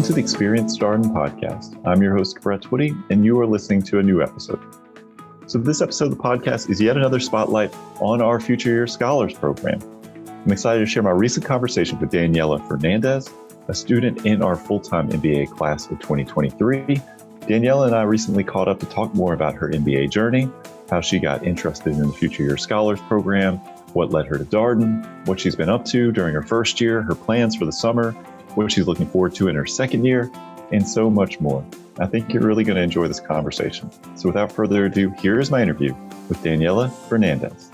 to the Experienced Darden podcast. I'm your host, Brett Twitty, and you are listening to a new episode. So this episode of the podcast is yet another spotlight on our Future Year Scholars Program. I'm excited to share my recent conversation with Daniela Fernandez, a student in our Full-Time MBA Class of 2023. Daniela and I recently caught up to talk more about her MBA journey, how she got interested in the Future Year Scholars Program, what led her to Darden, what she's been up to during her first year, her plans for the summer, what she's looking forward to in her second year, and so much more. I think you're really going to enjoy this conversation. So without further ado, here is my interview with Daniela Fernandez.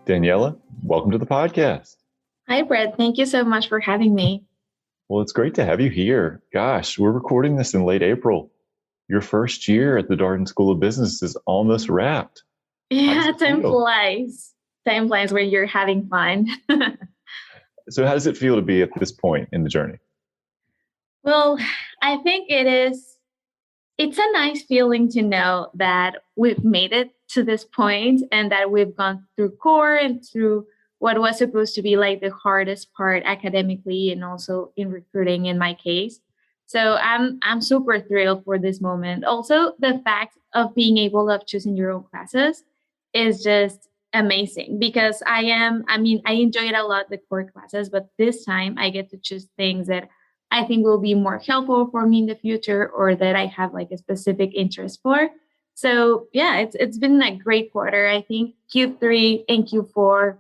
Daniela, welcome to the podcast. Hi, Brett. Thank you so much for having me. Well, it's great to have you here. Gosh, we're recording this in late April. Your first year at the Darden School of Business is almost wrapped. Yeah, time flies. Time flies when you're having fun. So how does it feel to be at this point in the journey? Well, I think it's a nice feeling to know that we've made it to this point and that we've gone through core and through what was supposed to be like the hardest part academically and also in recruiting in my case. So I'm super thrilled for this moment. Also, the fact of being able of choosing your own classes is just amazing because I enjoyed a lot the core classes, but this time I get to choose things that I think will be more helpful for me in the future or that I have like a specific interest for. So yeah, it's been a great quarter. I think Q3 and Q4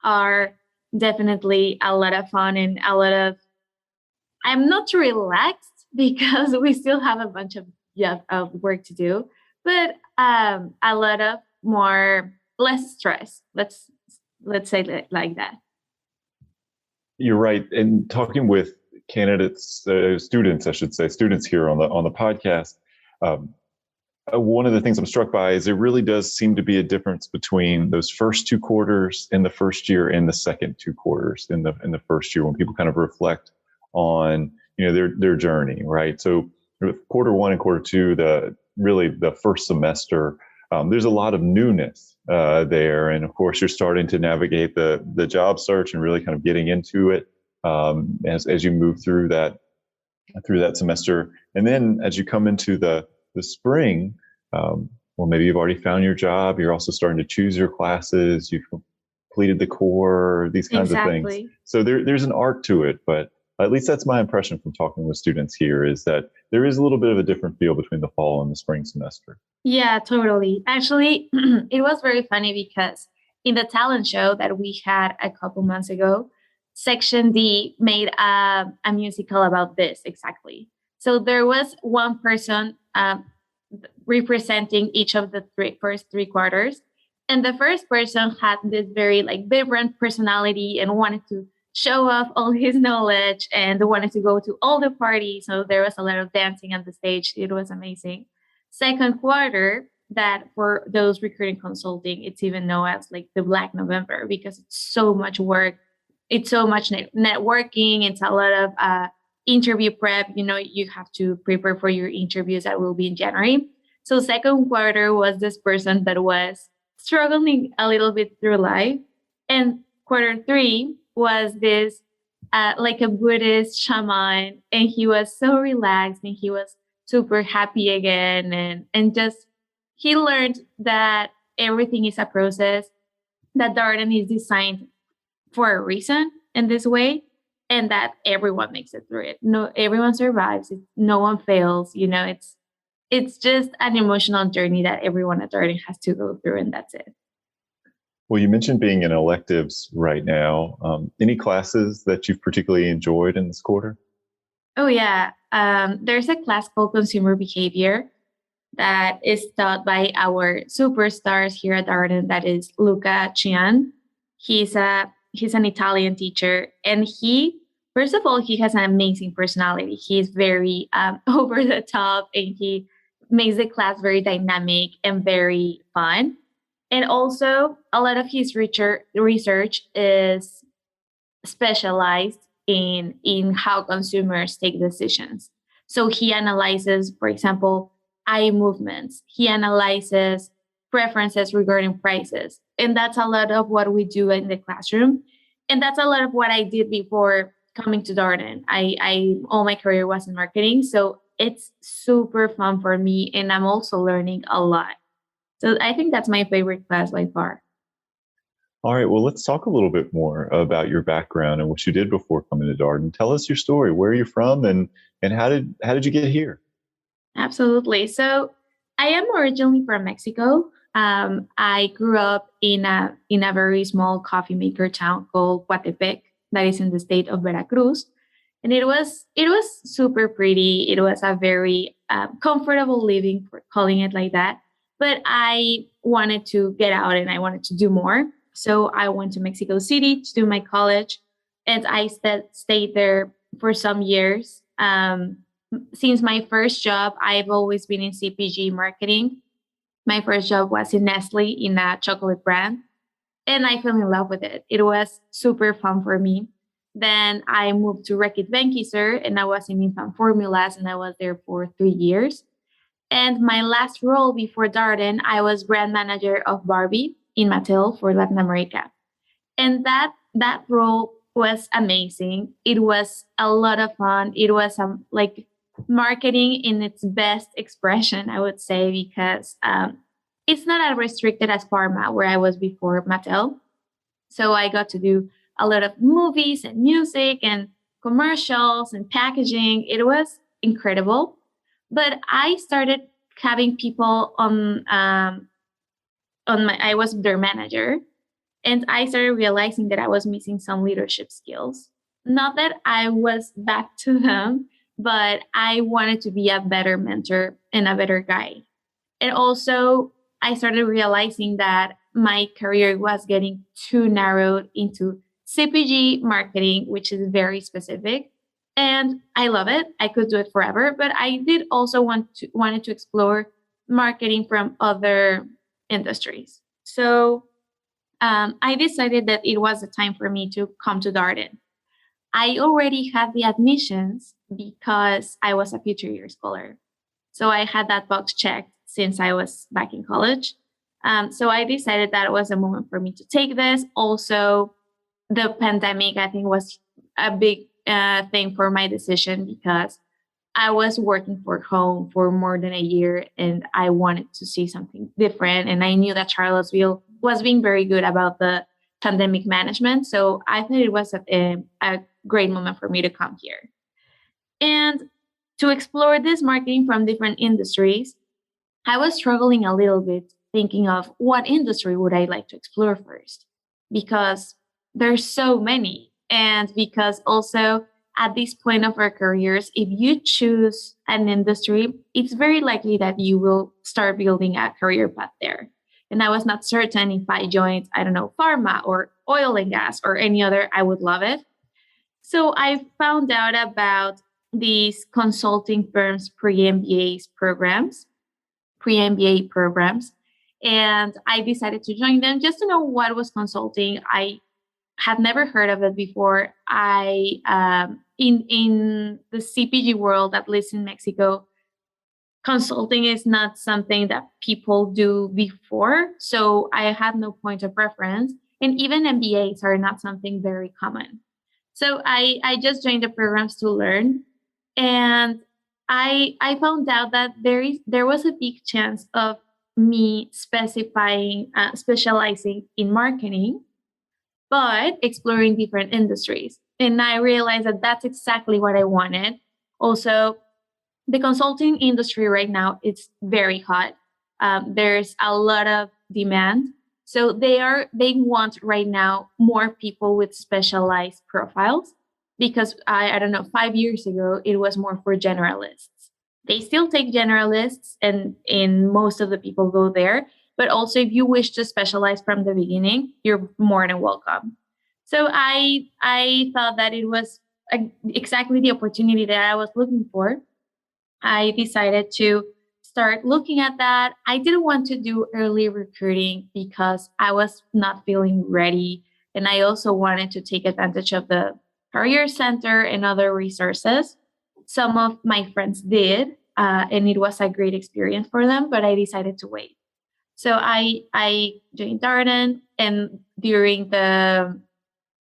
are definitely a lot of fun and I'm not relaxed because we still have a bunch of work to do, but a lot of less stress. Let's say it like that. You're right. And talking with candidates, students here on the podcast, one of the things I'm struck by is there really does seem to be a difference between those first two quarters in the first year and the second two quarters in the first year when people kind of reflect on their journey, right? So with quarter one and quarter two, the first semester, there's a lot of newness there, and of course you're starting to navigate the job search and really kind of getting into it as you move through that semester, and then as you come into the spring, maybe you've already found your job. You're also starting to choose your classes. You've completed the core, these kinds of things. So there's an arc to it, but at least that's my impression from talking with students here is that there is a little bit of a different feel between the fall and the spring semester. Yeah, totally. Actually, it was very funny because in the talent show that we had a couple months ago, Section D made a musical about this exactly. So there was one person representing each of the first three quarters. And the first person had this very vibrant personality and wanted to show off all his knowledge and wanted to go to all the parties. So there was a lot of dancing on the stage. It was amazing. Second quarter, that for those recruiting consulting, it's even known as the Black November because it's so much work. It's so much networking. It's a lot of interview prep. You have to prepare for your interviews that will be in January. So second quarter was this person that was struggling a little bit through life. And quarter three was this like a Buddhist shaman, and he was so relaxed and he was super happy again. And just he learned that everything is a process, that Darden is designed for a reason in this way, and that everyone makes it through it. No, everyone survives. No one fails. It's just an emotional journey that everyone at Darden has to go through, and that's it. Well, you mentioned being in electives right now. Any classes that you've particularly enjoyed in this quarter? Oh, yeah. There's a class called Consumer Behavior that is taught by our superstars here at Darden. That is Luca Cian. He's an Italian teacher, and first of all, he has an amazing personality. He's very over the top, and he makes the class very dynamic and very fun. And also, a lot of his research is specialized in how consumers take decisions. So he analyzes, for example, eye movements. He analyzes preferences regarding prices. And that's a lot of what we do in the classroom. And that's a lot of what I did before coming to Darden. I all my career was in marketing, so it's super fun for me, and I'm also learning a lot. So I think that's my favorite class by far. All right, well, let's talk a little bit more about your background and what you did before coming to Darden. Tell us your story. Where are you from, and how did you get here? Absolutely. So I am originally from Mexico. I grew up in a very small coffee maker town called Coatepec, that is in the state of Veracruz, and it was super pretty. It was a very comfortable living, for calling it like that. But I wanted to get out and I wanted to do more. So I went to Mexico City to do my college, and I stayed there for some years. Since my first job, I've always been in CPG marketing. My first job was in Nestle in a chocolate brand, and I fell in love with it. It was super fun for me. Then I moved to Reckitt Benckiser, and I was in infant formulas, and I was there for 3 years. And my last role before Darden, I was brand manager of Barbie in Mattel for Latin America. And that role was amazing. It was a lot of fun. It was like marketing in its best expression, I would say, because it's not as restricted as pharma where I was before Mattel. So I got to do a lot of movies and music and commercials and packaging. It was incredible. But I started having people on my. I was their manager, and I started realizing that I was missing some leadership skills. Not that I was back to them, but I wanted to be a better mentor and a better guide. And also, I started realizing that my career was getting too narrowed into CPG marketing, which is very specific. And I love it. I could do it forever, but I did also wanted to explore marketing from other industries. So I decided that it was the time for me to come to Darden. I already had the admissions because I was a future year scholar. So I had that box checked since I was back in college. So I decided that it was a moment for me to take this. Also, the pandemic, I think, was a big thing for my decision because I was working for home for more than a year and I wanted to see something different. And I knew that Charlottesville was being very good about the pandemic management. So I thought it was a great moment for me to come here. And to explore this marketing from different industries, I was struggling a little bit thinking of what industry would I like to explore first because there's so many. And because also at this point of our careers, if you choose an industry, it's very likely that you will start building a career path there. And I was not certain if I joined, I don't know, pharma or oil and gas or any other, I would love it. So I found out about these consulting firms pre-MBA programs, and I decided to join them just to know what was consulting. I had never heard of it before. I in the CPG world, at least in Mexico, consulting is not something that people do before. So I had no point of reference. And even MBAs are not something very common. So I just joined the programs to learn. And I found out that there was a big chance of me specializing in marketing, but exploring different industries. And I realized that that's exactly what I wanted. Also, the consulting industry right now it's very hot. There's a lot of demand, so they want right now more people with specialized profiles because I don't know 5 years ago it was more for generalists. They still take generalists, and most of the people go there. But also, if you wish to specialize from the beginning, you're more than welcome. So I thought that it was exactly the opportunity that I was looking for. I decided to start looking at that. I didn't want to do early recruiting because I was not feeling ready. And I also wanted to take advantage of the career center and other resources. Some of my friends did, and it was a great experience for them, but I decided to wait. So I joined Darden, and during the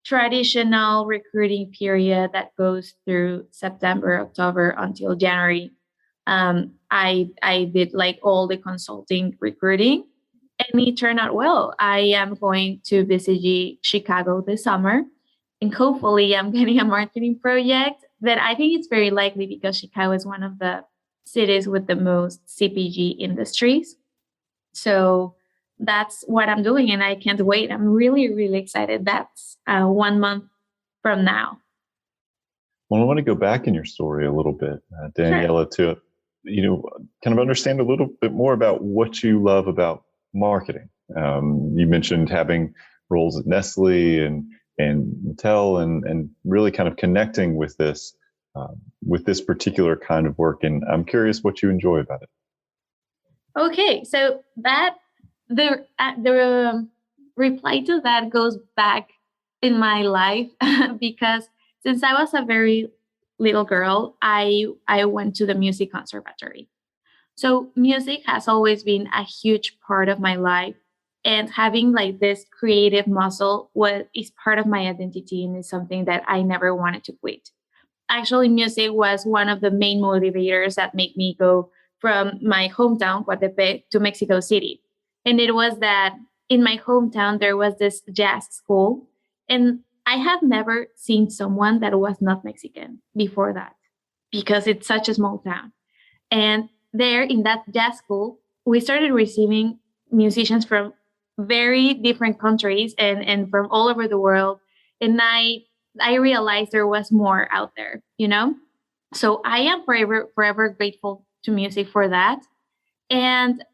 traditional recruiting period that goes through September, October until January. I did like all the consulting recruiting, and it turned out well. I am going to visit Chicago this summer, and hopefully I'm getting a marketing project that I think it's very likely because Chicago is one of the cities with the most CPG industries. So that's what I'm doing, and I can't wait. I'm really, really excited. That's 1 month from now. Well, I want to go back in your story a little bit, Sure. Daniela, to kind of understand a little bit more about what you love about marketing. You mentioned having roles at Nestle and Mattel, and really kind of connecting with this particular kind of work. And I'm curious what you enjoy about it. Okay, so that the reply to that goes back in my life because since I was a very little girl, I went to the music conservatory. So music has always been a huge part of my life, and having like this creative muscle was is part of my identity and is something that I never wanted to quit. Actually, music was one of the main motivators that made me go from my hometown, Coatepe, to Mexico City. And it was that in my hometown, there was this jazz school. And I have never seen someone that was not Mexican before that because it's such a small town. And there in that jazz school, we started receiving musicians from very different countries and from all over the world. And I realized there was more out there, you know? So I am forever, forever grateful to music for that. And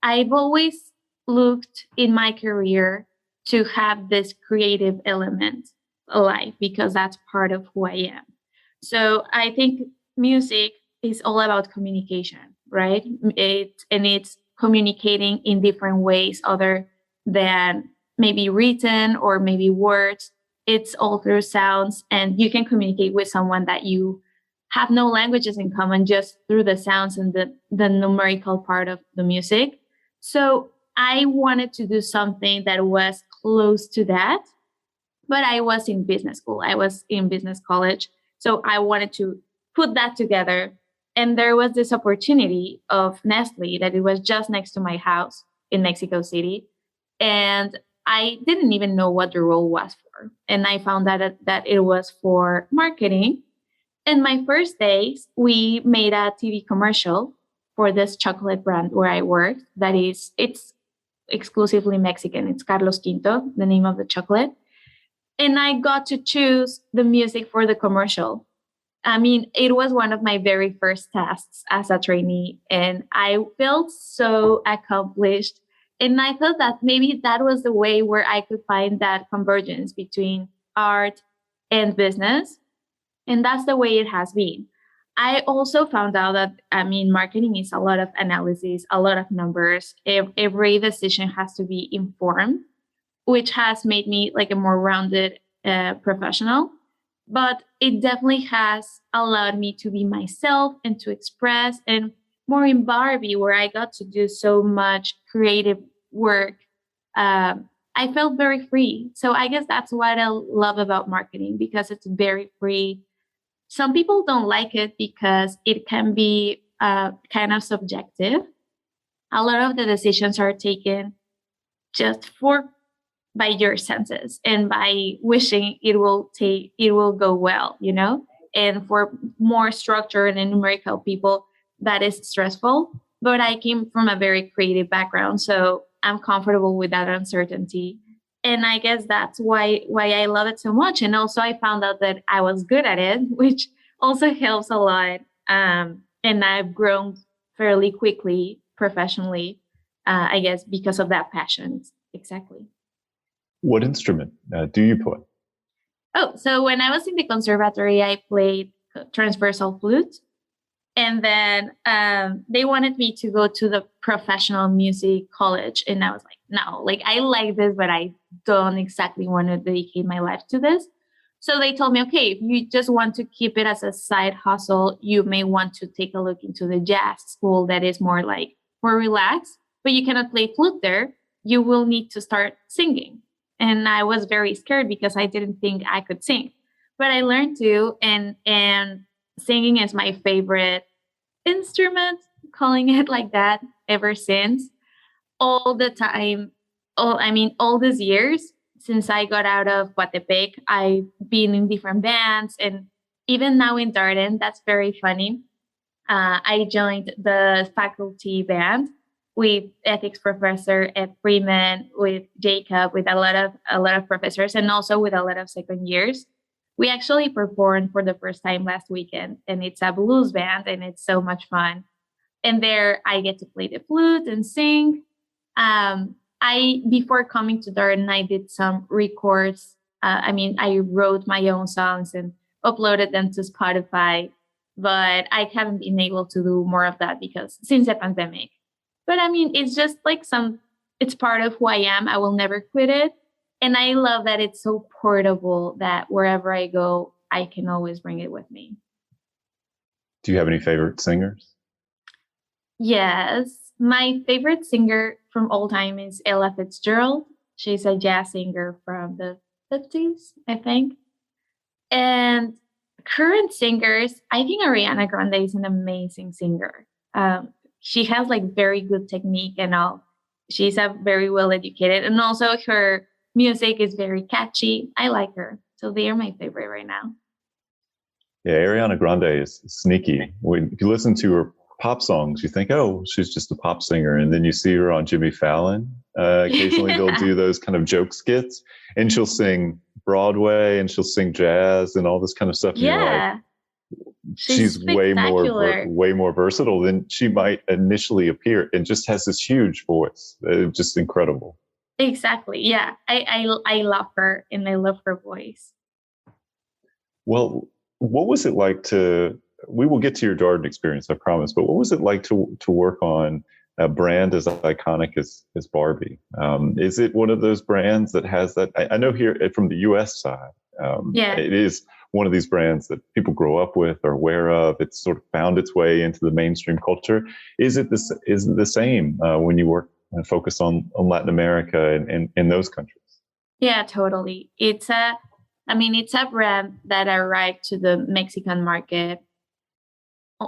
I've always looked in my career to have this creative element alive because that's part of who I am. So I think music is all about communication, right? It's communicating in different ways other than maybe written or maybe words. It's all through sounds, and you can communicate with someone that you have no languages in common just through the sounds and the numerical part of the music. So I wanted to do something that was close to that, but I was in business school. I was in business college. So I wanted to put that together. And there was this opportunity of Nestle that it was just next to my house in Mexico City. And I didn't even know what the role was for. And I found out that it was for marketing. And my first days, we made a TV commercial for this chocolate brand where I worked. It's exclusively Mexican. It's Carlos Quinto, the name of the chocolate. And I got to choose the music for the commercial. I mean, it was one of my very first tasks as a trainee, and I felt so accomplished. And I thought that maybe that was the way where I could find that convergence between art and business. And that's the way it has been. I also found out that, I mean, marketing is a lot of analysis, a lot of numbers. Every decision has to be informed, which has made me like a more rounded professional. But it definitely has allowed me to be myself and to express, and more in Barbie, where I got to do so much creative work. I felt very free. So I guess that's what I love about marketing because it's very free. Some people don't like it because it can be kind of subjective. A lot of the decisions are taken just for by your senses and by wishing it will go well, you know. And for more structured and numerical people, that is stressful. But I came from a very creative background, so I'm comfortable with that uncertainty. And I guess that's why I love it so much. And also I found out that I was good at it, which also helps a lot. And I've grown fairly quickly professionally, I guess, because of that passion. Exactly. What instrument do you play? Oh, so when I was in the conservatory, I played transversal flute. And then they wanted me to go to the professional music college. And I was like, no, like I like this, but I don't exactly want to dedicate my life to this. So they told me, okay, if you just want to keep it as a side hustle, you may want to take a look into the jazz school that is more like more relaxed, but you cannot play flute there. You will need to start singing. And I was very scared because I didn't think I could sing. But I learned to, and singing is my favorite instrument, calling it like that, ever since. All the time, all these years since I got out of Coatepec, I've been in different bands, and even now in Darden, that's very funny. I joined the faculty band with ethics professor Ed Freeman, with Jacob, with a lot of professors, and also with a lot of second years. We actually performed for the first time last weekend, and it's a blues band, and it's so much fun. And there, I get to play the flute and sing. I Before coming to Darden, I did some records. I wrote my own songs and uploaded them to Spotify, but I haven't been able to do more of that because since the pandemic. But I mean, it's just like it's part of who I am. I will never quit it. And I love that it's so portable that wherever I go, I can always bring it with me. Do you have any favorite singers? Yes, my favorite singer from all time is Ella Fitzgerald. She's a jazz singer from the 50s, I think. And current singers, I think Ariana Grande is an amazing singer. She has like very good technique and all. She's a very well educated, and also her music is very catchy. I like her. So they are my favorite right now. Yeah, Ariana Grande is sneaky. If you listen to her pop songs, you think, oh, she's just a pop singer. And then you see her on Jimmy Fallon. Occasionally they'll do those kind of joke skits, and she'll sing Broadway and she'll sing jazz and all this kind of stuff. And you're like, Yeah, she's she's spectacular. way more versatile than she might initially appear, and just has this huge voice. Just incredible. Exactly. Yeah, I love her and I love her voice. Well, what was it like to? We will get to your Darden experience, I promise. But what was it like to work on a brand as iconic as Barbie? Is it one of those brands that has that? I know here from the U.S. side, Yeah. it is one of these brands that people grow up with or aware of. It's sort of found its way into the mainstream culture. Is it the same when you work and focus on Latin America and in those countries? Yeah, totally. It's a brand that arrived to the Mexican market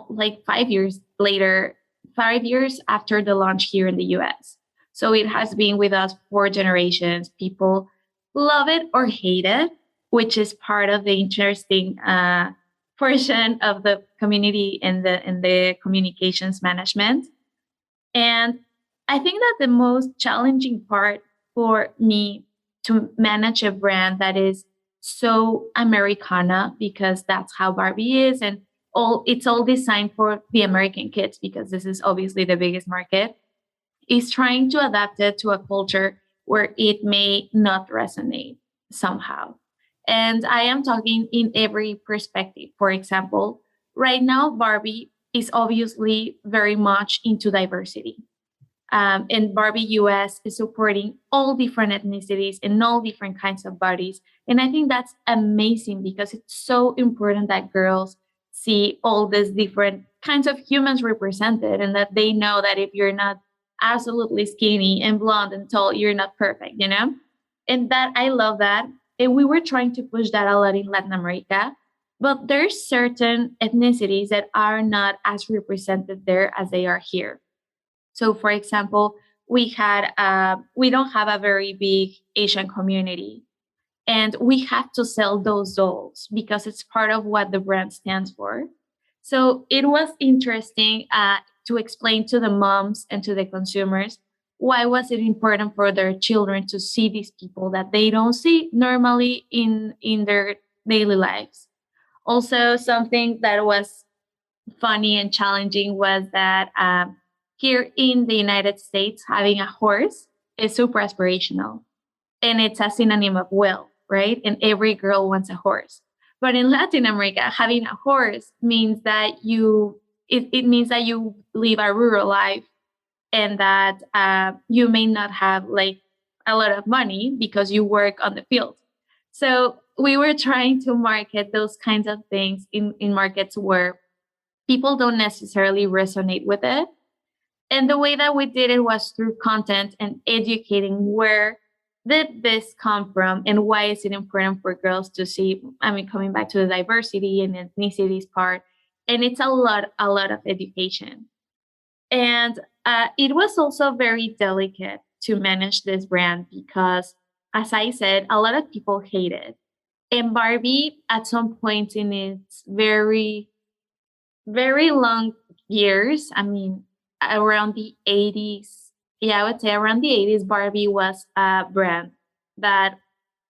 like 5 years later, 5 years after the launch here in the US. So it has been with us for generations. People love it or hate it, which is part of the interesting portion of the community in the communications management. And I think that the most challenging part for me to manage a brand that is so Americana, because that's how Barbie is, and all designed for the American kids because this is obviously the biggest market, is trying to adapt it to a culture where it may not resonate somehow. And I am talking in every perspective. For example, right now Barbie is obviously very much into diversity. And Barbie US is supporting all different ethnicities and all different kinds of bodies. And I think that's amazing because it's so important that girls see all these different kinds of humans represented, and that they know that if you're not absolutely skinny and blonde and tall, you're not perfect, you know? And that I love that. And we were trying to push that a lot in Latin America. But there's certain ethnicities that are not as represented there as they are here. So, for example, we don't have a very big Asian community, and we have to sell those dolls because it's part of what the brand stands for. So it was interesting to explain to the moms and to the consumers why was it important for their children to see these people that they don't see normally in their daily lives. Also, something that was funny and challenging was that here in the United States, having a horse is super aspirational, and it's a synonym of wealth, right? And every girl wants a horse. But in Latin America, having a horse means that it means that you live a rural life, and that you may not have like a lot of money because you work on the field. So we were trying to market those kinds of things in markets where people don't necessarily resonate with it. And the way that we did it was through content and educating where did this come from, and why is it important for girls to see? I mean, coming back to the diversity and ethnicities part, and it's a lot of education. And it was also very delicate to manage this brand because, as I said, a lot of people hate it. And Barbie, at some point in its very long years, I mean, around the 80s, yeah, I would say around the 80s, Barbie was a brand that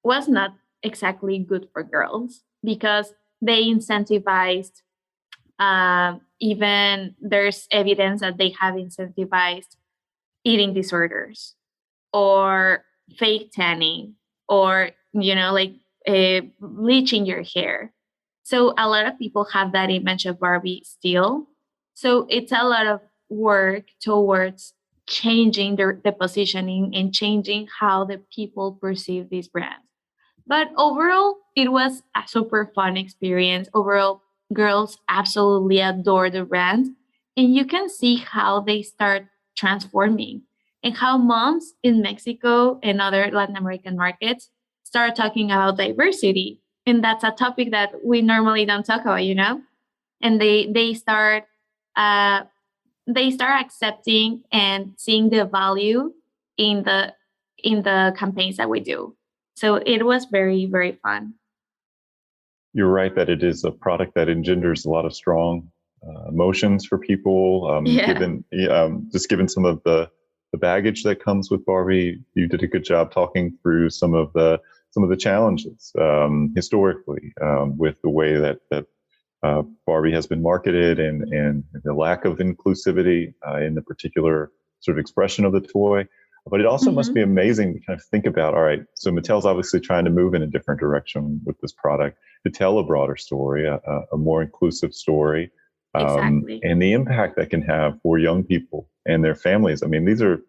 was not exactly good for girls because they incentivized, even there's evidence that they have incentivized eating disorders or fake tanning or, like bleaching your hair. So a lot of people have that image of Barbie still. So it's a lot of work towards changing the positioning and changing how the people perceive these brands. But overall, it was a super fun experience. Overall, girls absolutely adore the brand. And you can see how they start transforming and how moms in Mexico and other Latin American markets start talking about diversity. And that's a topic that we normally don't talk about. And uh, they start accepting and seeing the value in the campaigns that we do. So it was very, very fun. You're right that it is a product that engenders a lot of strong emotions for people. Yeah. Given some of the baggage that comes with Barbie, you did a good job talking through some of the challenges historically with the way that Barbie has been marketed and the lack of inclusivity in the particular sort of expression of the toy. But it also must be Hmm. amazing to kind of think about, all right, so Mattel's obviously trying to move in a different direction with this product to tell a broader story, a more inclusive story, Exactly. and the impact that can have for young people and their families. I mean, these are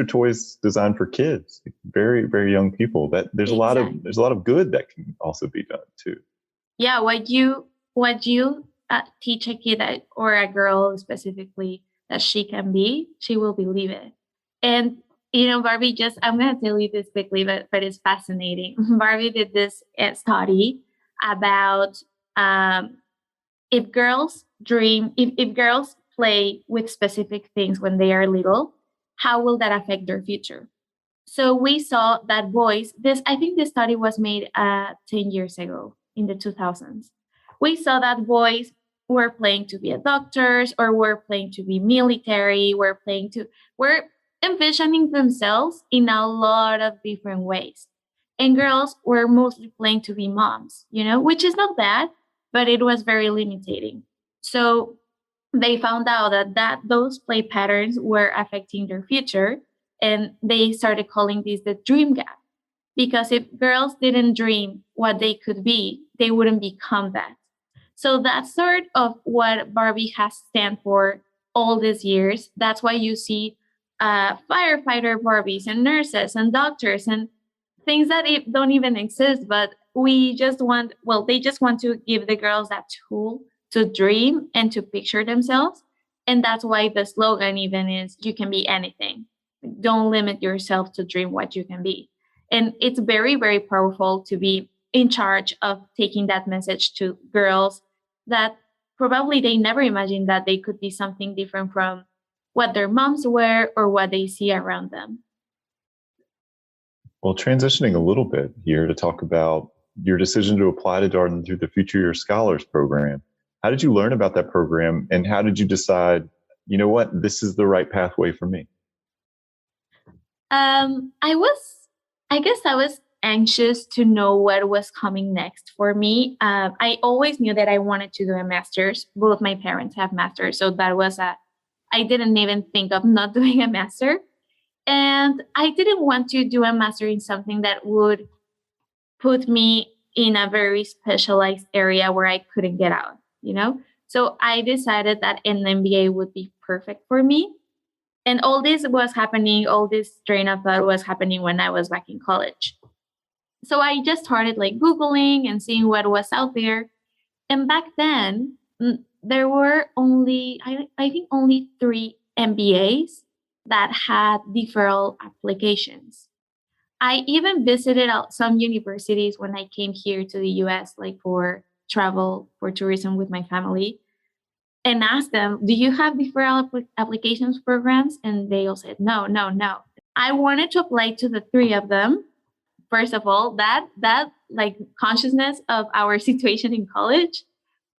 toys designed for kids, very, very young people. That there's Exactly. a lot of good that can also be done too. Yeah. What you teach a kid or a girl specifically that she can be, she will believe it. And Barbie, just I'm gonna tell you this quickly, but it's fascinating. Barbie did this study about, um, if girls play with specific things when they are little, how will that affect their future? So we saw that boys, this I think this study was made 10 years ago in the 2000s. We saw that boys were playing to be a doctors or were playing to be military, were envisioning themselves in a lot of different ways. And girls were mostly playing to be moms, which is not bad, but it was very limiting. So they found out that those play patterns were affecting their future, and they started calling this the dream gap, because if girls didn't dream what they could be, they wouldn't become that. So that's sort of what Barbie has stand for all these years. That's why you see firefighter Barbies and nurses and doctors and things that don't even exist, but they just want to give the girls that tool to dream and to picture themselves. And that's why the slogan even is, you can be anything. Don't limit yourself to dream what you can be. And it's very, very powerful to be in charge of taking that message to girls that probably they never imagined that they could be something different from what their moms were or what they see around them. Well, transitioning a little bit here to talk about your decision to apply to Darden through the Future Year Scholars Program. How did you learn about that program, and how did you decide, you know what, this is the right pathway for me? I guess I was anxious to know what was coming next for me. I always knew that I wanted to do a master's. Both my parents have masters, so I didn't even think of not doing a master. And I didn't want to do a master in something that would put me in a very specialized area where I couldn't get out. So I decided that an MBA would be perfect for me. And all this train of thought was happening when I was back in college. So I just started like Googling and seeing what was out there. And back then, there were I think only three MBAs that had deferral applications. I even visited some universities when I came here to the US, like for travel, for tourism with my family, and asked them, do you have deferral applications programs? And they all said, no, no, no. I wanted to apply to the three of them. First of all, that like consciousness of our situation in college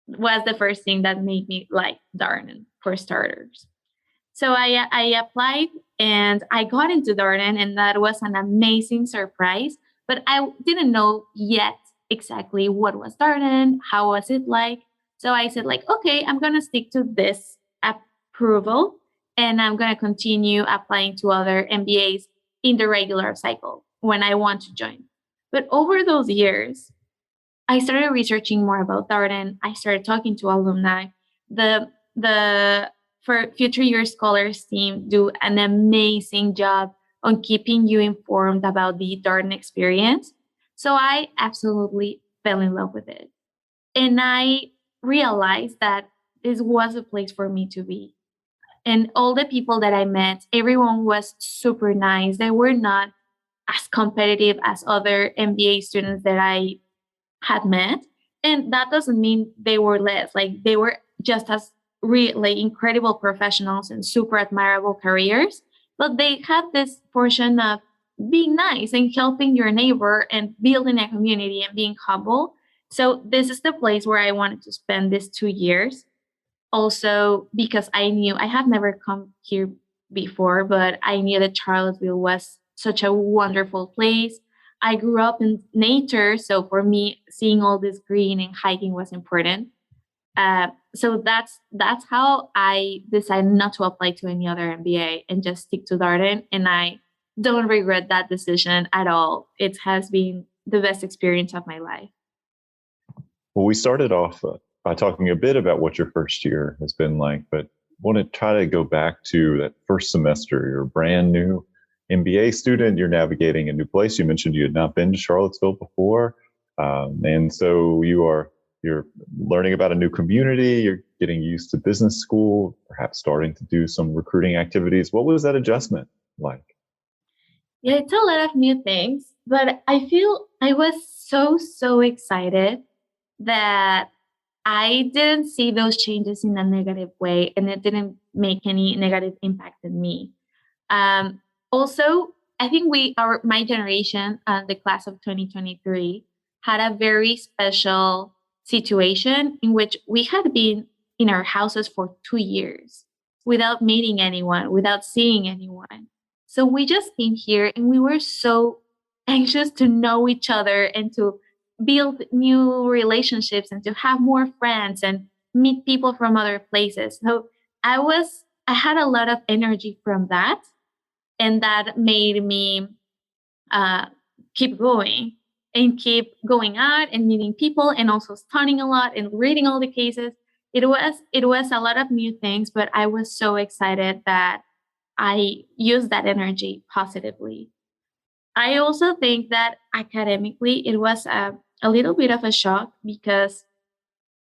was the first thing that made me like Darden for starters. So I applied and I got into Darden, and that was an amazing surprise. But I didn't know yet exactly what was Darden, how was it like. So I said, like, okay, I'm gonna stick to this approval, and I'm gonna continue applying to other MBAs in the regular cycle when I want to join. But over those years, I started researching more about Darden. I started talking to alumni. The for Future Year Scholars team do an amazing job on keeping you informed about the Darden experience. So I absolutely fell in love with it. And I realized that this was a place for me to be. And all the people that I met, everyone was super nice. They were not as competitive as other MBA students that I had met. And that doesn't mean they were less, like they were just as really incredible professionals and super admirable careers, but they had this portion of being nice and helping your neighbor and building a community and being humble. So this is the place where I wanted to spend these 2 years. Also, because I knew I had never come here before, but I knew that Charlottesville was such a wonderful place. I grew up in nature, so for me, seeing all this green and hiking was important. So that's how I decided not to apply to any other MBA and just stick to Darden. And I don't regret that decision at all. It has been the best experience of my life. Well, we started off by talking a bit about what your first year has been like, but want to try to go back to that first semester. You're a brand new MBA student. You're navigating a new place. You mentioned you had not been to Charlottesville before, and so you're learning about a new community. You're getting used to business school, perhaps starting to do some recruiting activities. What was that adjustment like? Yeah, it's a lot of new things, but I feel I was so excited that I didn't see those changes in a negative way, and it didn't make any negative impact on me. Also, I think my generation, the class of 2023, had a very special situation in which we had been in our houses for 2 years without meeting anyone, without seeing anyone. So we just came here and we were so anxious to know each other and to build new relationships and to have more friends and meet people from other places. So I had a lot of energy from that, and that made me uh, keep going and keep going out and meeting people and also studying a lot and reading all the cases. It was a lot of new things, but I was so excited that I used that energy positively. I also think that academically it was a little bit of a shock because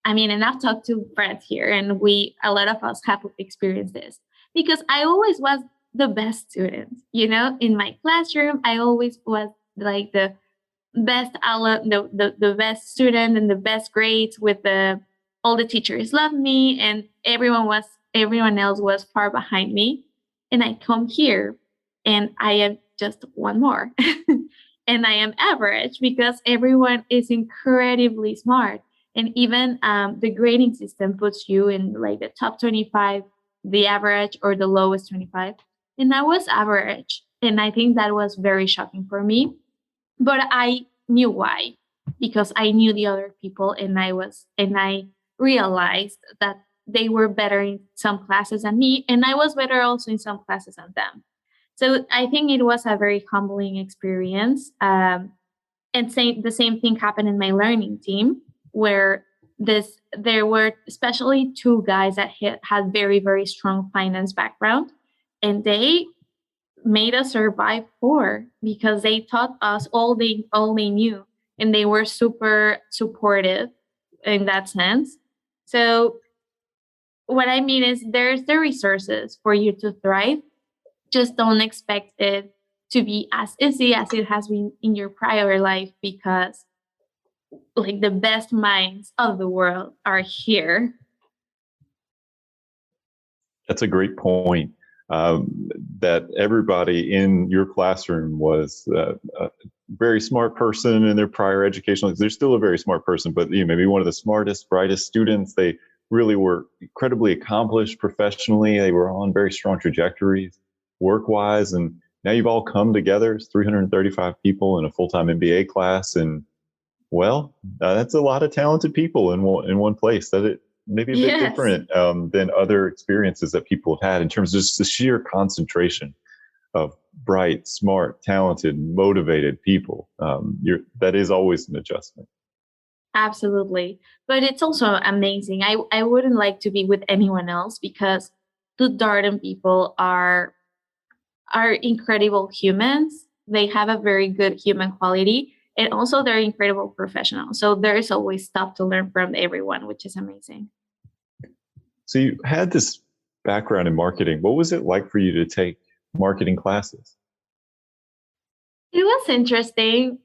I mean, and I've talked to friends here, and a lot of us have experienced this because I always was the best student, in my classroom. I always was like the the best student and the best grades all the teachers loved me and everyone else was far behind me. And I come here and I am just one more. And I am average because everyone is incredibly smart. And even the grading system puts you in like the top 25, the average, or the lowest 25. And I was average. And I think that was very shocking for me. But I knew why, because I knew the other people, and I realized that they were better in some classes than me, and I was better also in some classes than them. So I think it was a very humbling experience. And the same thing happened in my learning team, where there were especially two guys that had very, very strong finance background, and they made us survive for because they taught us all they knew, and they were super supportive in that sense. So what I mean is there's the resources for you to thrive. Just don't expect it to be as easy as it has been in your prior life, because like the best minds of the world are here. That's a great point. That everybody in your classroom was a very smart person in their prior educational. They're still a very smart person, but maybe one of the smartest, brightest students. They really were incredibly accomplished professionally. They were on very strong trajectories work-wise, and now you've all come together. It's 335 people in a full-time MBA class, and well, that's a lot of talented people in one place. That it maybe a bit Yes. different than other experiences that people have had in terms of just the sheer concentration of bright, smart, talented, motivated people. That is always an adjustment. Absolutely. But it's also amazing. I wouldn't like to be with anyone else, because the Darden people are incredible humans. They have a very good human quality, and also they're incredible professionals. So there is always stuff to learn from everyone, which is amazing. So you had this background in marketing. What was it like for you to take marketing classes? It was interesting,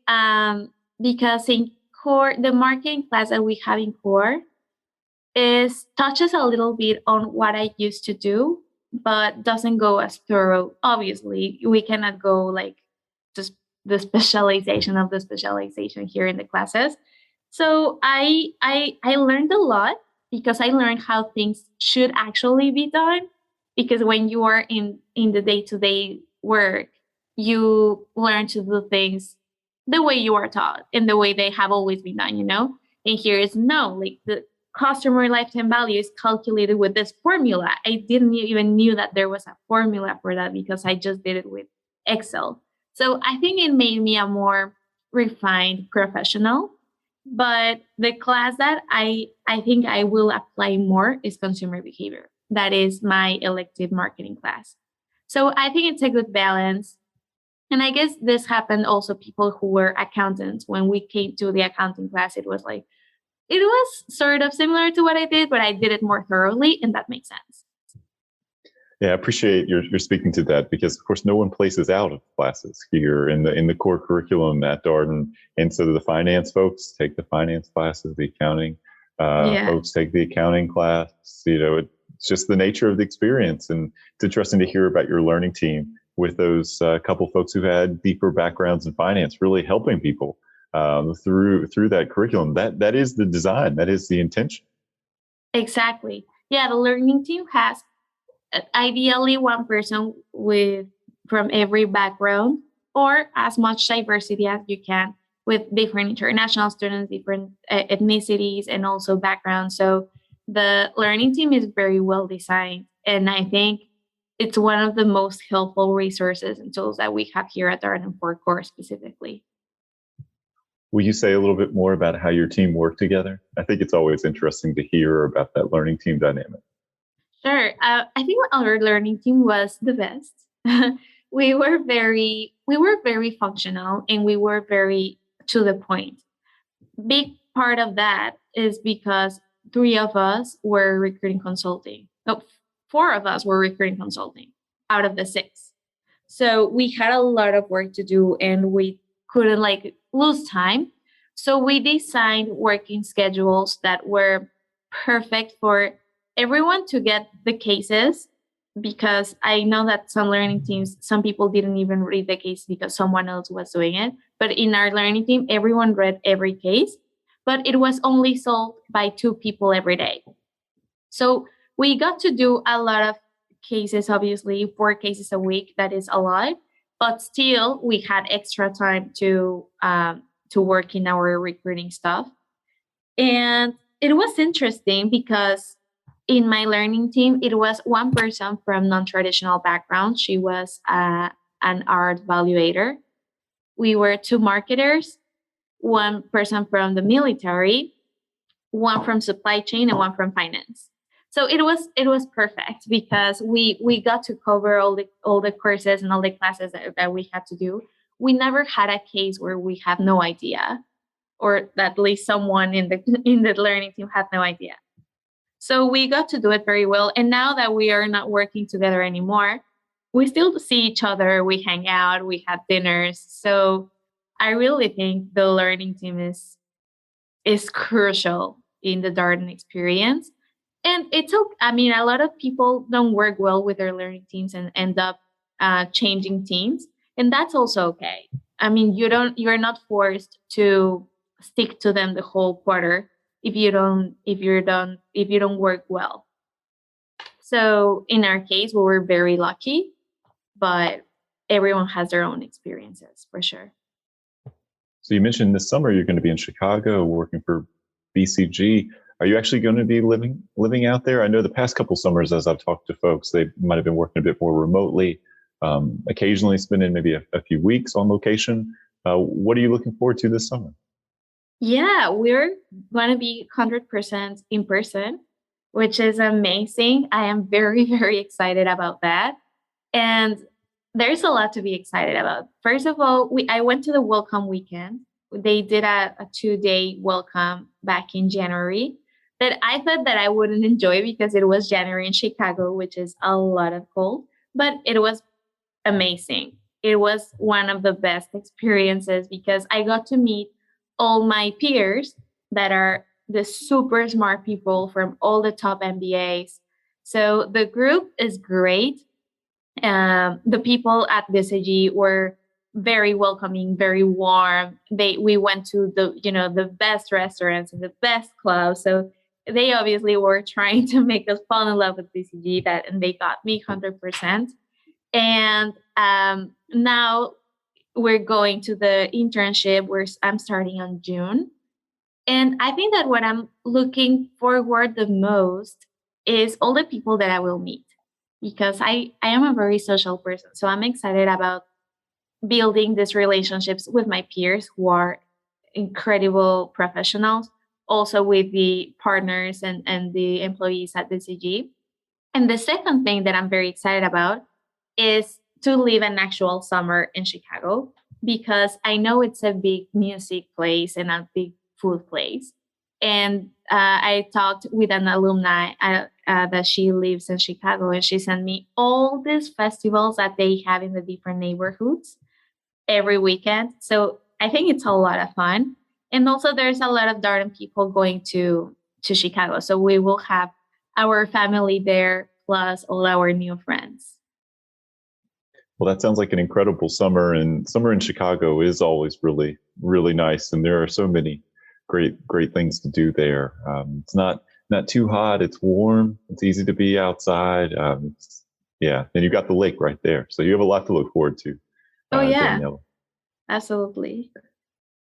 because in core, the marketing class that we have in core is touches a little bit on what I used to do, but doesn't go as thorough. Obviously, we cannot go like just the specialization of the specialization here in the classes. So I learned a lot, because I learned how things should actually be done. Because when you are in the day to day work, you learn to do things the way you are taught and the way they have always been done. And here is no, like the customer lifetime value is calculated with this formula. I didn't even knew that there was a formula for that, because I just did it with Excel. So I think it made me a more refined professional. But the class that I think I will apply more is consumer behavior. That is my elective marketing class. So I think it's a good balance. And I guess this happened also people who were accountants. When we came to the accounting class, it was like it was sort of similar to what I did, but I did it more thoroughly, and that makes sense. Yeah, I appreciate you're speaking to that because, of course, no one places out of classes here in the core curriculum at Darden, and so the finance folks take the finance classes, the accounting Yeah, folks take the accounting class. It's just the nature of the experience, and it's interesting to hear about your learning team with those couple folks who had deeper backgrounds in finance, really helping people through that curriculum. That is the design, that is the intention. exactly. Yeah, the learning team has ideally one person with from every background, or as much diversity as you can, with different international students, different ethnicities, and also backgrounds. So the learning team is very well designed, and I think it's one of the most helpful resources and tools that we have here at Darden for core specifically. Will you say a little bit more about how your team worked together? I think it's always interesting to hear about that learning team dynamic. Sure. I think our learning team was the best. We were very functional, and we were very to the point. Big part of that is because three of us were recruiting consulting. No, four of us were recruiting consulting out of the six. So we had a lot of work to do, and we couldn't like lose time. So we designed working schedules that were perfect for everyone to get the cases, because I know that some learning teams, some people didn't even read the case because someone else was doing it. But in our learning team, everyone read every case, but it was only solved by two people every day. So we got to do a lot of cases, obviously, 4 cases a week. That is a lot. But still, we had extra time to work in our recruiting stuff. And it was interesting because in my learning team, it was one person from non-traditional background. She was an art valuator. We were two marketers, one person from the military, one from supply chain, and one from finance. So it was perfect, because we got to cover all the courses and all the classes that we had to do. We never had a case where we had no idea, or at least someone in the in the learning team had no idea. So we got to do it very well. And now that we are not working together anymore, we still see each other, we hang out, we have dinners. So I really think the learning team is crucial in the Darden experience. And it's okay. I mean, a lot of people don't work well with their learning teams and end up changing teams, and that's also okay. I mean, you're not forced to stick to them the whole quarter if you don't work well. So in our case, we were very lucky, but everyone has their own experiences for sure. So you mentioned this summer you're going to be in Chicago working for BCG. Are you actually going to be living out there? I know the past couple summers, as I've talked to folks, they might have been working a bit more remotely, occasionally spending maybe a few weeks on location. What are you looking forward to this summer? Yeah, we're going to be 100% in person, which is amazing. I am very, very excited about that. And there's a lot to be excited about. First of all, I went to the welcome weekend. They did a 2-day welcome back in January that I thought that I wouldn't enjoy because it was January in Chicago, which is a lot of cold, but it was amazing. It was one of the best experiences because I got to meet all my peers that are the super smart people from all the top MBAs. So the group is great. The people at BCG were very welcoming, very warm. We went to the best restaurants and the best clubs. So they obviously were trying to make us fall in love with BCG. And they got me 100%. And now we're going to the internship where I'm starting on June. And I think that what I'm looking forward the most is all the people that I will meet because I am a very social person. So I'm excited about building these relationships with my peers who are incredible professionals, also with the partners and the employees at the CG. And the second thing that I'm very excited about is to live an actual summer in Chicago because I know it's a big music place and a big food place. And I talked with an alumni that she lives in Chicago, and she sent me all these festivals that they have in the different neighborhoods every weekend. So I think it's a lot of fun. And also, there's a lot of Darden people going to Chicago. So we will have our family there plus all our new friends. Well, that sounds like an incredible summer, and summer in Chicago is always really, really nice. And there are so many great things to do there. It's not too hot. It's warm. It's easy to be outside. Yeah, and you've got the lake right there, so you have a lot to look forward to. Oh yeah, Daniela. absolutely.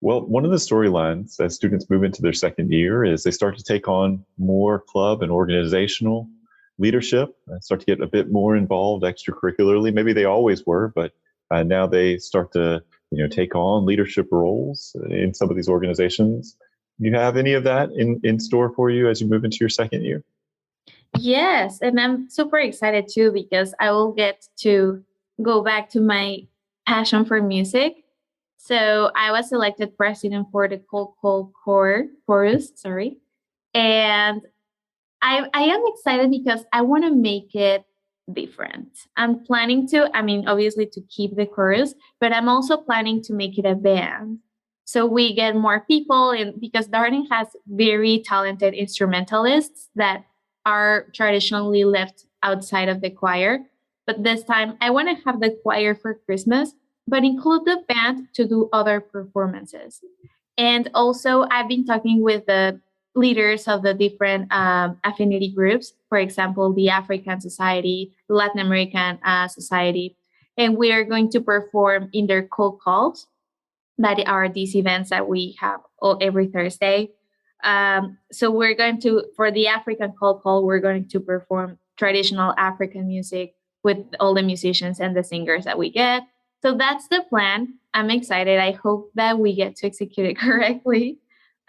Well, one of the storylines as students move into their second year is they start to take on more club and organizational leadership and start to get a bit more involved extracurricularly. Maybe they always were, but now they start to take on leadership roles in some of these organizations. Do you have any of that in store for you as you move into your second year? Yes, and I'm super excited too because I will get to go back to my passion for music. So I was selected president for the Cold Cold Chorus, sorry. And I am excited because I want to make it different. I'm planning to, I mean, obviously to keep the chorus, but I'm also planning to make it a band. So we get more people, and because Darden has very talented instrumentalists that are traditionally left outside of the choir. But this time I want to have the choir for Christmas, but include the band to do other performances. And also, I've been talking with the leaders of the different affinity groups, for example, the African Society, Latin American Society, and we are going to perform in their cold calls that are these events that we have every Thursday. So we're going to, for the African cold call, we're going to perform traditional African music with all the musicians and the singers that we get. So that's the plan. I'm excited. I hope that we get to execute it correctly.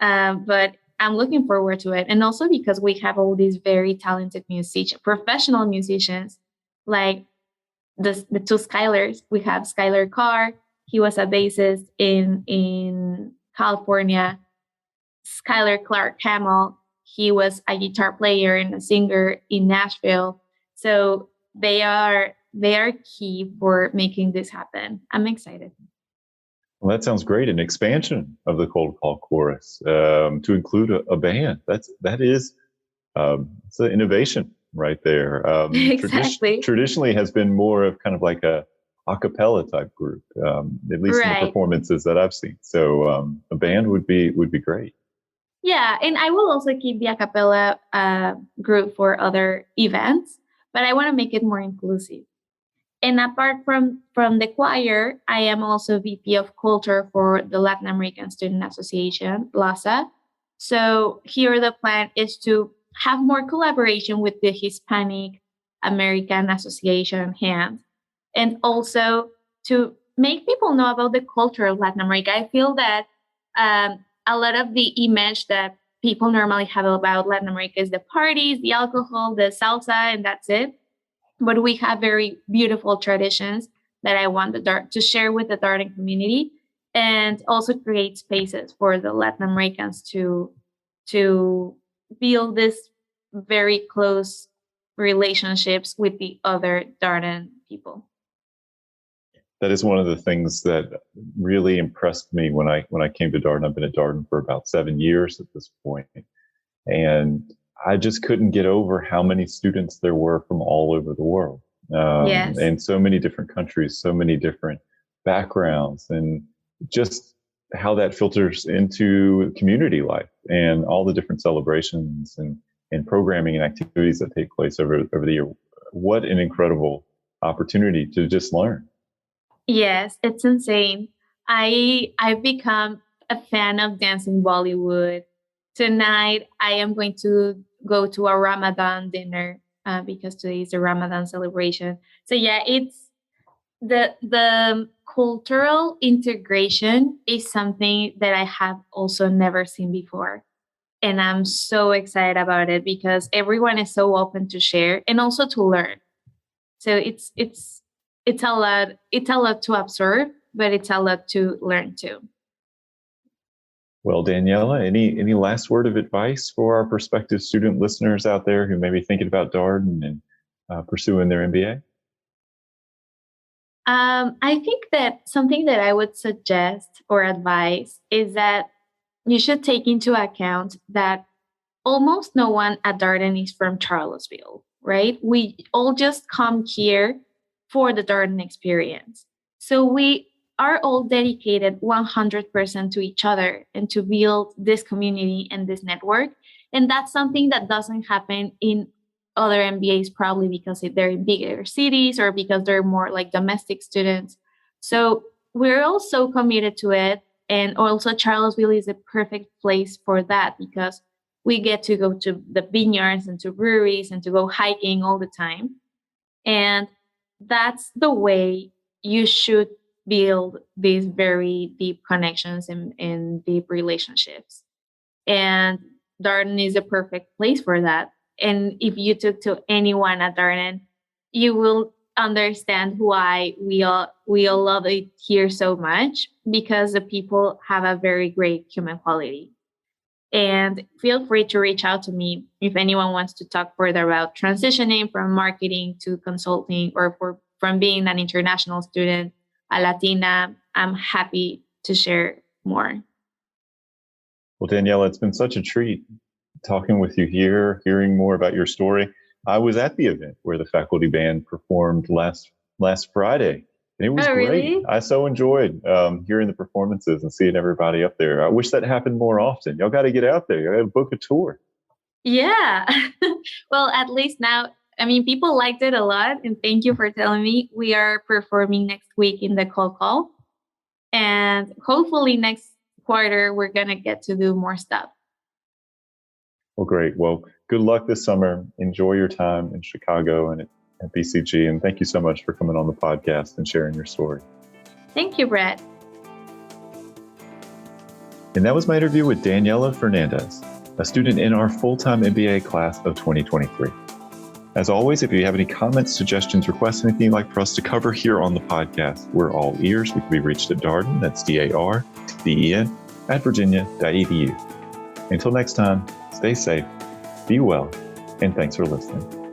But I'm looking forward to it. And also because we have all these very talented musicians, professional musicians, like the two Skylers. We have Skylar Carr. He was a bassist in California. Skylar Clark Hamill. He was a guitar player and a singer in Nashville. So they are they are key for making this happen. I'm excited. Well, that sounds great. An expansion of the cold call chorus to include a band. That is it's an innovation right there. Exactly. Traditionally has been more of kind of like a cappella type group, at least in the Right. performances that I've seen. So a band would be great. Yeah, and I will also keep the a cappella group for other events, but I want to make it more inclusive. And apart from the choir, I am also VP of Culture for the Latin American Student Association, LASA. So here the plan is to have more collaboration with the Hispanic American Association HAND, and also to make people know about the culture of Latin America. I feel that a lot of the image that people normally have about Latin America is the parties, the alcohol, the salsa, and that's it. But we have very beautiful traditions that I want to share with the Darden community, and also create spaces for the Latin Americans to build this very close relationships with the other Darden people. That is one of the things that really impressed me when I came to Darden. I've been at Darden for about 7 years at this point, and I just couldn't get over how many students there were from all over the world, Yes. and so many different countries, so many different backgrounds, and just how that filters into community life and all the different celebrations and programming and activities that take place over the year. What an incredible opportunity to just learn. Yes, it's insane. I've become a fan of dancing Bollywood. Tonight, I am going to go to a Ramadan dinner because today is a Ramadan celebration. So yeah, it's the cultural integration is something that I have also never seen before. And I'm so excited about it because everyone is so open to share and also to learn. So it's a lot to absorb, but it's a lot to learn too. Well, Daniela, any last word of advice for our prospective student listeners out there who may be thinking about Darden and pursuing their MBA? I think that something that I would suggest or advise is that you should take into account that almost no one at Darden is from Charlottesville, right? We all just come here for the Darden experience. So we are all dedicated 100% to each other and to build this community and this network. And that's something that doesn't happen in other MBAs, probably because they're in bigger cities or because they're more like domestic students. So we're all so committed to it. And also, Charlottesville is a perfect place for that because we get to go to the vineyards and to breweries and to go hiking all the time. And that's the way you should build these very deep connections and deep relationships. And Darden is a perfect place for that. And if you talk to anyone at Darden, you will understand why we all love it here so much, because the people have a very great human quality. And feel free to reach out to me if anyone wants to talk further about transitioning from marketing to consulting, or from being an international student, a Latina. I'm happy to share more. Well, Daniela, it's been such a treat talking with you here, hearing more about your story. I was at the event where the faculty band performed last Friday, and it was great. Really? I so enjoyed hearing the performances and seeing everybody up there. I wish that happened more often. Y'all got to get out there. You got to book a tour. Yeah. Well, at least now, I mean, people liked it a lot. And thank you for telling me. We are performing next week in the Cold Call. And hopefully next quarter, we're going to get to do more stuff. Well, great. Well, good luck this summer. Enjoy your time in Chicago and at BCG. And thank you so much for coming on the podcast and sharing your story. Thank you, Brett. And that was my interview with Daniela Fernandez, a student in our full-time MBA class of 2023. As always, if you have any comments, suggestions, requests, anything you'd like for us to cover here on the podcast, we're all ears. We can be reached at Darden, that's DARDEN, @virginia.edu. Until next time, stay safe, be well, and thanks for listening.